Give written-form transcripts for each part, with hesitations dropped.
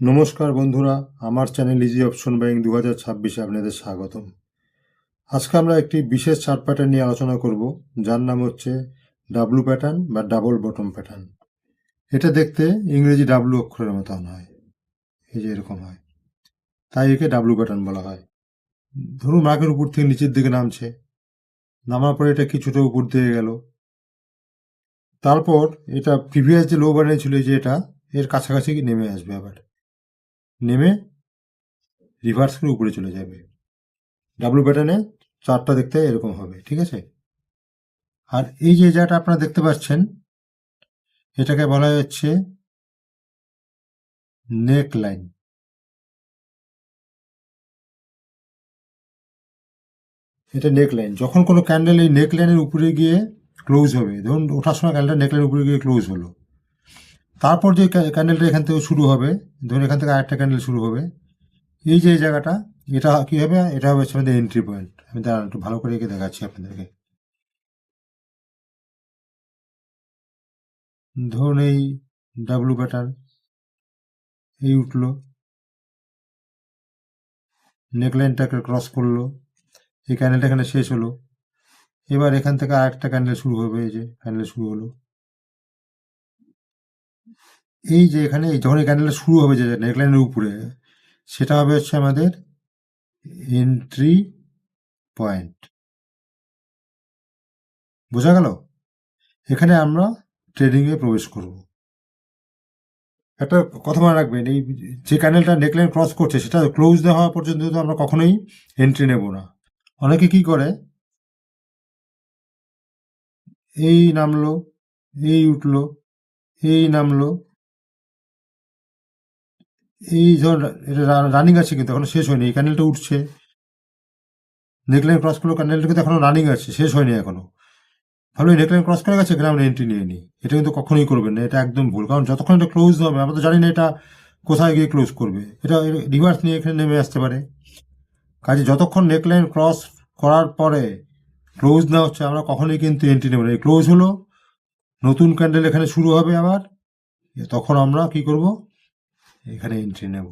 নমস্কার বন্ধুরা, আমার চ্যানেল ইজি অপশন বাইং 2026-এ আপনাদের স্বাগতম। আজকে আমরা একটি বিশেষ চার্ট প্যাটার্ন নিয়ে আলোচনা করব, যার নাম হচ্ছে ডাব্লু প্যাটার্ন বা ডাবল বটম প্যাটার্ন। এটা দেখতে ইংরেজি ডাব্লু অক্ষরের মতন হয়, এই যে এরকম হয়, তাই একে ডাব্লু প্যাটার্ন বলা হয়। ধরুন মার্কেট উপর থেকে নিচের দিকে নামছে, নামার পরে এটা কিছুটা উপর দিয়ে গেল, তারপর এটা প্রিভিয়াস যে লো বানিয়েছিল যে এটা এর কাছাকাছি নেমে আসবে, আবার নেমে রিভার্স করে উপরে চলে যাবে। ডাব্লু প্যাটার্নে চার্টটা দেখতে এরকম হবে, ঠিক আছে। আর এই যে জায়গাটা আপনারা দেখতে পাচ্ছেন, এটাকে বলা হচ্ছে নেক লাইন। এটা নেক লাইন। যখন কোনো ক্যান্ডেল এই নেক লাইনের উপরে গিয়ে ক্লোজ হবে, ধরুন ওঠার সময় ক্যান্ডেলটা নেক লাইনের উপরে গিয়ে ক্লোজ হলো, তারপর যে ক্যান্ডেলটা এখান থেকে শুরু হবে, ধরুন এখান থেকে আরেকটা ক্যান্ডেল শুরু হবে, এই যে জায়গাটা, এটা কি হবে? এটা হবে আমাদের এন্ট্রি পয়েন্ট। আমি দাঁড়ান একটু ভালো করে এঁকে দেখাচ্ছি আপনাদেরকে। ধরুন এই ডাব্লু প্যাটার্ন, এই উঠলো, নেকলাইনটাকে ক্রস করলো, এই ক্যান্ডেলটা এখানে শেষ হলো, এবার এখান থেকে আরেকটা ক্যান্ডেল শুরু হবে, এই যে ক্যান্ডেল শুরু হলো, এই যে এখানে যখন এই ক্যান্ডেলটা শুরু হবে যে নেকলাইনের উপরে, সেটা হবে হচ্ছে আমাদের এন্ট্রি পয়েন্ট। বোঝা গেল? এখানে আমরা ট্রেডিংয়ে প্রবেশ করব। একটা কথা মনে রাখবেন, এই যে ক্যান্ডেলটা নেকলাইন ক্রস করছে সেটা ক্লোজ না হওয়া পর্যন্ত তো আমরা কখনোই এন্ট্রি নেব না। অনেকে কি করে, এই নামলো, এই উঠলো, এই নামলো, এই ধর এটা রানিং আছে কিন্তু এখনো শেষ হয়নি, এই ক্যান্ডেলটা উঠছে, নেকলাইন ক্রস করলো, ক্যান্ডেলটা কিন্তু এখনো রানিং আছে, শেষ হয়নি এখনো। ভালো, নেকলাইন ক্রস করে গেছে, এখানে আমরা এন্ট্রি নিয়ে নিই। এটা কিন্তু কখনোই করবেন না, এটা একদম ভুল। কারণ যতক্ষণ এটা ক্লোজ হবে, আমরা তো জানি না এটা কোথায় গিয়ে ক্লোজ করবে, এটা রিভার্স নিয়ে এখানে নেমে আসতে পারে। কাজে যতক্ষণ নেকলাইন ক্রস করার পরে ক্লোজ না হচ্ছে, আমরা কখনোই কিন্তু এন্ট্রি নেব না। এই ক্লোজ হলো, নতুন ক্যান্ডেল এখানে শুরু হবে আবার, তখন আমরা কি করব? এখানে এন্ট্রি নেব।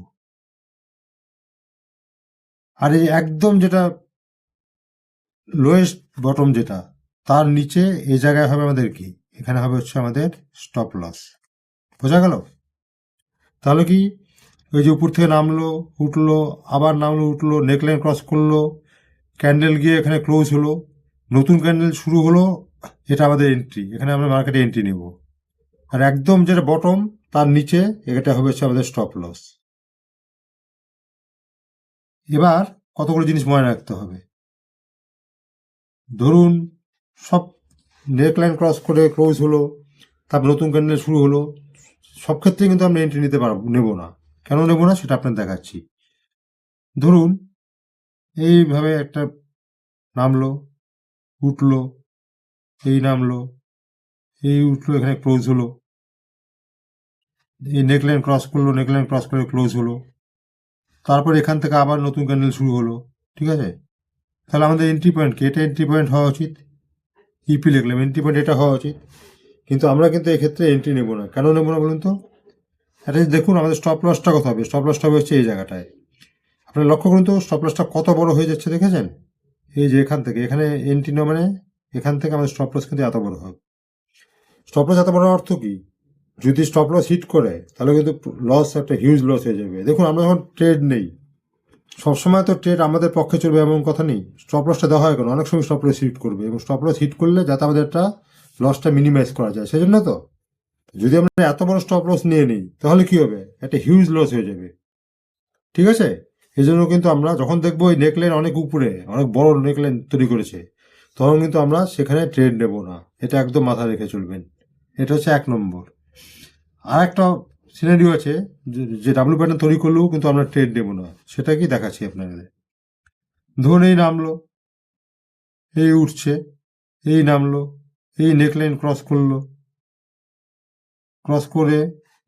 আর এই একদম যেটা লোয়েস্ট বটম, যেটা তার নিচে এই জায়গায় হবে আমাদের কি, এখানে হবে হচ্ছে আমাদের স্টপ লস। বোঝা গেল? তাহলে কি, ওই যে উপর থেকে নামলো, উঠলো, আবার নামলো, উঠলো, নেকলাইন ক্রস করলো, ক্যান্ডেল গিয়ে এখানে ক্লোজ হলো, নতুন ক্যান্ডেল শুরু হলো, এটা আমাদের এন্ট্রি, এখানে আমরা মার্কেটে এন্ট্রি নেব। আর একদম যেটা বটম তার নিচে এটা হবে হচ্ছে আমাদের স্টপ লস। এবার কতগুলো জিনিস মনে রাখতে হবে। ধরুন সব নেকলাইন ক্রস করে ক্লোজ হলো, তারপর নতুন ক্যান্ডেল শুরু হলো, সব ক্ষেত্রে কিন্তু আমরা এন্ট্রি নিতে পারবো, নেব না। কেন নেব না সেটা আপনার দেখাচ্ছি। ধরুন এইভাবে একটা নামলো, উঠলো, এই নামলো, এই উঠলো, এখানে ক্লোজ হলো, এই নেকলাইন ক্রস করলো, নেকলাইন ক্রস করে ক্লোজ হলো, তারপর এখান থেকে আবার নতুন ক্যান্ডেল শুরু হলো, ঠিক আছে। তাহলে আমাদের এন্ট্রি পয়েন্ট কি? এটা এন্ট্রি পয়েন্ট হওয়া উচিত। ইপি লিখলাম, এন্ট্রি পয়েন্ট এটা হওয়া উচিত। কিন্তু আমরা কিন্তু এক্ষেত্রে এন্ট্রি নেব না। কেন নেব না বলুন তো? এটা দেখুন আমাদের স্টপ লসটা কত হবে। স্টপ লসটা হবে হচ্ছে এই জায়গাটায়। আপনারা লক্ষ্য করুন তো, স্টপ লসটা কত বড় হয়ে যাচ্ছে, দেখেছেন? এই যে এখান থেকে এখানে এন্ট্রি নেওয়া মানে এখান থেকে আমাদের স্টপ লস কিন্তু এত বড় হবে। স্টপ লস এত বড় অর্থ কি? যদি স্টপ লস হিট করে তাহলে কিন্তু লস একটা হিউজ লস হয়ে যাবে। দেখুন আমরা যখন ট্রেড নেই, সবসময় তো ট্রেড আমাদের পক্ষে চলবে এমন কথা নেই। স্টপ লসটা দেওয়া হয় কেন? অনেক সময় স্টপ লস হিট করবে, এবং স্টপ লস হিট করলে যাতে আমাদের একটা লসটা মিনিমাইজ করা যায়, সেজন্য তো। যদি আমরা এত বড় স্টপ লস নিয়ে নিই তাহলে কি হবে? একটা হিউজ লস হয়ে যাবে, ঠিক আছে। এই জন্য কিন্তু আমরা যখন দেখবো ওই নেকলাইন অনেক উপরে, অনেক বড় নেকলাইন তৈরি করেছে, তখন কিন্তু আমরা সেখানে ট্রেড নেব না। এটা একদম মাথায় রেখে চলবেন। এটা হচ্ছে 1 নম্বর। আর একটা সিনারিও আছে, যে ডাব্লু প্যাটার্ন তৈরি করলেও কিন্তু আমরা ট্রেড নেব না। সেটা কি দেখাচ্ছি আপনাদের। ধরুন এই নামলো, এই উঠছে, এই নামলো, এই নেকলাইন ক্রস করলো, ক্রস করে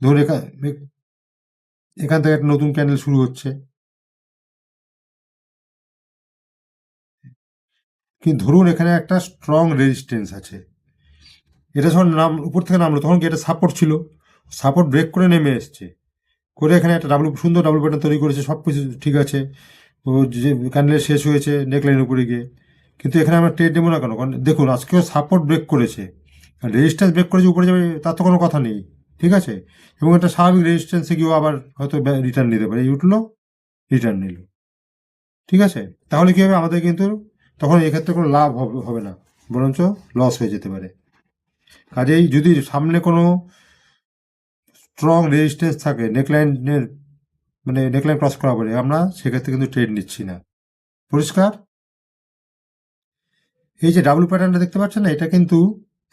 ধরুন এখান থেকে একটা নতুন ক্যান্ডেল শুরু হচ্ছে, কিন্তু ধরুন এখানে একটা স্ট্রং রেজিস্ট্যান্স আছে। এটা যখন উপর থেকে নামলো তখন কি এটা সাপোর্ট ছিল, সাপোর্ট ব্রেক করে নেমে এসছে। করে এখানে একটা সুন্দর ডাবল প্যাটার্ন তৈরি করেছে, সব কিছু ঠিক আছে। ও যে ক্যান্ডেল শেষ হয়েছে নেকলাইনের উপরে গিয়ে, কিন্তু এখানে আমরা ট্রেড নেবো না কেন? কারণ দেখুন আজকেও সাপোর্ট ব্রেক করেছে, রেজিস্ট্যান্স ব্রেক করেছে, উপরে যাবে তার তো কোনো কথা নেই, ঠিক আছে। এবং একটা স্বাভাবিক রেজিস্ট্যান্সে গিয়েও আবার হয়তো রিটার্ন নিতে পারে, এই উঠলো রিটার্ন নিল, ঠিক আছে। তাহলে কী হবে, আমাদের কিন্তু তখন এক্ষেত্রে কোনো লাভ হবে না, বরঞ্চ লস হয়ে যেতে পারে। কাজেই যদি সামনে কোনো স্ট্রং রেজিস্ট্যান্স থাকে নেকলাইনের, মানে নেকলাইন ক্রস করার পরে, আমরা সেক্ষেত্রে কিন্তু ট্রেড নিচ্ছি না। পরিষ্কার? এই যে ডাব্লু প্যাটার্নটা দেখতে পাচ্ছেন না, এটা কিন্তু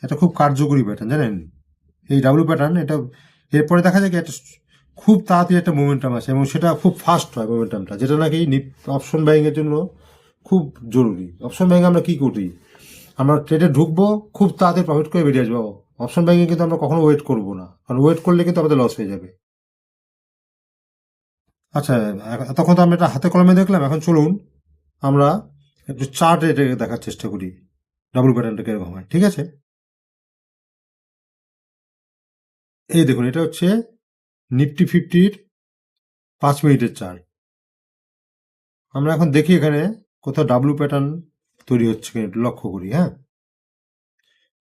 একটা খুব কার্যকরী প্যাটার্ন, জানেন। এই ডাব্লু প্যাটার্ন, এটা এরপরে দেখা যায় কি একটা খুব তাড়াতাড়ি একটা মোমেন্টাম আসে, এবং সেটা খুব ফাস্ট হয় মোমেন্টামটা, যেটা নাকি অপশন বাইংয়ের জন্য খুব জরুরি। অপশন বাইং আমরা কী করি, আমরা ট্রেডে ঢুকবো, খুব তাড়াতাড়ি প্রফিট করে বেরিয়ে আসবো। অপশন বাইংয়ে কিন্তু আমরা কখনো ওয়েট করবো না, কারণ ওয়েট করলে কিন্তু আমাদের লস হয়ে যাবে। আচ্ছা, এতক্ষণ তো আমরা এটা হাতে কলমে দেখলাম, এখন চলুন আমরা একটু চার্টে এটাকে দেখার চেষ্টা করি ডাবল প্যাটার্নটা কিরকম হয়, ঠিক আছে। এই দেখুন, এটা হচ্ছে নিফটি 50-র 5 মিনিটের চার্ট। আমরা এখন দেখি এখানে কোথাও ডাব্লু প্যাটার্ন তৈরি হচ্ছে কিনা একটু লক্ষ্য করি। হ্যাঁ,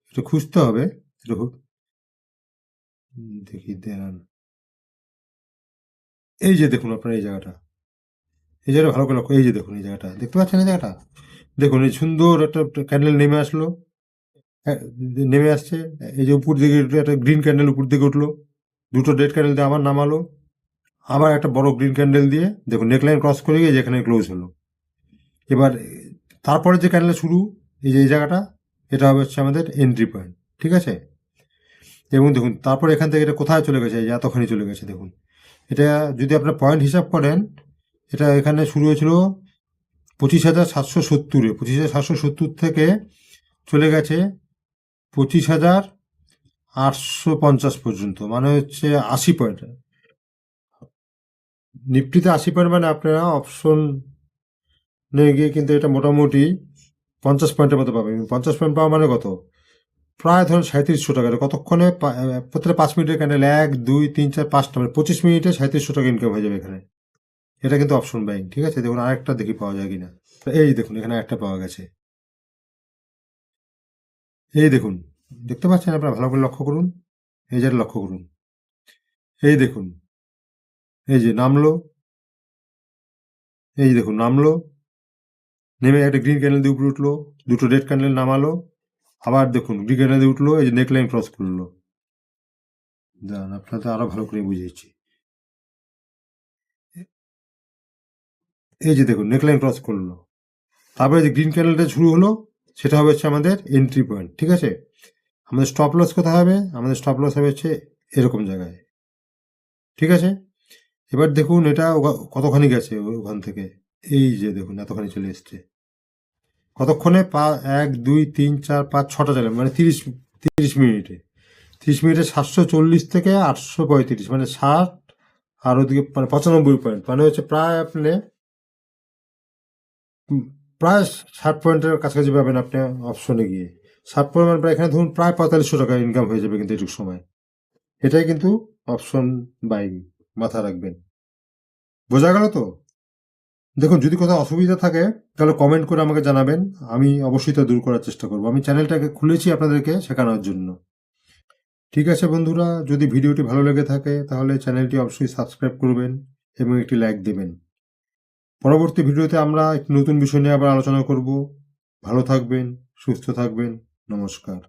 একটু খুঁজতে হবে, একটু দেখি দেন। এই যে দেখুন আপনার এই জায়গাটা ভালো করে লক্ষ্য, এই যে দেখুন এই জায়গাটা দেখতে পাচ্ছেন, এই জায়গাটা দেখুন, এই সুন্দর একটা ক্যান্ডেল নেমে আসলো, নেমে আসছে। এই যে উপর দিকে একটা গ্রিন ক্যান্ডেল উপর দিকে উঠলো, দুটো রেড ক্যান্ডেল দিয়ে আবার নামালো, আবার একটা বড় গ্রিন ক্যান্ডেল দিয়ে দেখুন নেকলাইন ক্রস করে গিয়ে যেখানে ক্লোজ হলো। এবার তারপরে যে ক্যান্ডেল শুরু, এই যে এই জায়গাটা, এটা হবে হচ্ছে আমাদের এন্ট্রি পয়েন্ট, ঠিক আছে। এবং দেখুন তারপর এখান থেকে এটা কোথায় চলে গেছে, এই এতখানি চলে গেছে দেখুন। এটা যদি আপনার পয়েন্ট হিসাব করেন, এটা এখানে শুরু হয়েছিল 25,770-এ, 25,770 থেকে চলে গেছে 25,850 পর্যন্ত, মানে হচ্ছে 80 পয়েন্ট। নিফটিতে 80 পয়েন্ট, মানে আপনারা অপশন নিয়ে গিয়ে কিন্তু এটা মোটামুটি 50 পয়েন্টের মতো পাবেন। 50 পয়েন্ট পাওয়া মানে কত, প্রায় ধরুন 3700 টাকা। কতক্ষণে, প্রত্যেকটা 5 মিনিটের ক্যান্ডেল 1 2 3 4 5টা, মানে 25 মিনিটে 3700 টাকা ইনকাম হয়ে যাবে এখানে। এটা কিন্তু অপশন বাইং, ঠিক আছে। দেখুন আরেকটা দেখি পাওয়া যায় কিনা। এই দেখুন এখানে একটা পাওয়া গেছে, এই দেখুন, দেখতে পাচ্ছেন আপনারা, ভালো করে লক্ষ্য করুন, এই যে লক্ষ্য করুন, এই দেখুন, এই যে নামলো, এই দেখুন নামলো, নেমে একটা গ্রিন ক্যান্ডেল দিয়ে উপরে উঠলো, দুটো রেড ক্যান্ডেল নামালো, আবার দেখুন গ্রিন ক্যান্ডেল দিয়ে উঠলো, এই যে নেকলাইন ক্রস করলো। দাঁড়ান আপনাদের আরো ভালো করে বুঝিয়েছি। এই যে দেখুন নেকলাইন ক্রস করলো, তারপরে যে গ্রিন ক্যান্ডেলটা শুরু হলো, সেটা হবে হচ্ছে আমাদের এন্ট্রি পয়েন্ট, ঠিক আছে। আমাদের স্টপ লস কোথায় হবে, আমাদের স্টপ লস হবে হচ্ছে এরকম জায়গায়, ঠিক আছে। এবার দেখুন এটা কতখানি গেছে ওখান থেকে, এই যে দেখুন এতখানি চলে এসছে। কতক্ষণে, 1 2 3 4 5 6টা চলে, মানে 30 মিনিটে। 30 মিনিটে 740 থেকে 835, মানে 60, আর ওদিকে মানে 95 পয়েন্ট, মানে হচ্ছে প্রায় আপনি প্রায় 60 পয়েন্টের কাছাকাছি পাবেন আপনি অপশনে গিয়ে। 60 পয়েন্ট মানে প্রায় এখানে ধরুন প্রায় 4500 টাকা ইনকাম হয়ে যাবে কিন্তু এটুকু সময়। এটাই কিন্তু অপশন বাইং, মাথা রাখবেন। বোঝা গেল তো? দেখুন যদি কোথাও অসুবিধা থাকে তাহলে কমেন্ট করে আমাকে জানাবেন, আমি অবশ্যই তা দূর করার চেষ্টা করব। আমি চ্যানেলটাকে খুলেছি আপনাদেরকে শেখানোর জন্য। ঠিক আছে বন্ধুরা, যদি ভিডিওটি ভালো লেগে থাকে তাহলে চ্যানেলটি অবশ্যই সাবস্ক্রাইব করবেন এবং একটি লাইক দেবেন। পরবর্তী ভিডিওতে আমরা একটি নতুন বিষয় নিয়ে আবার আলোচনা করব। ভালো থাকবেন, সুস্থ থাকবেন, নমস্কার।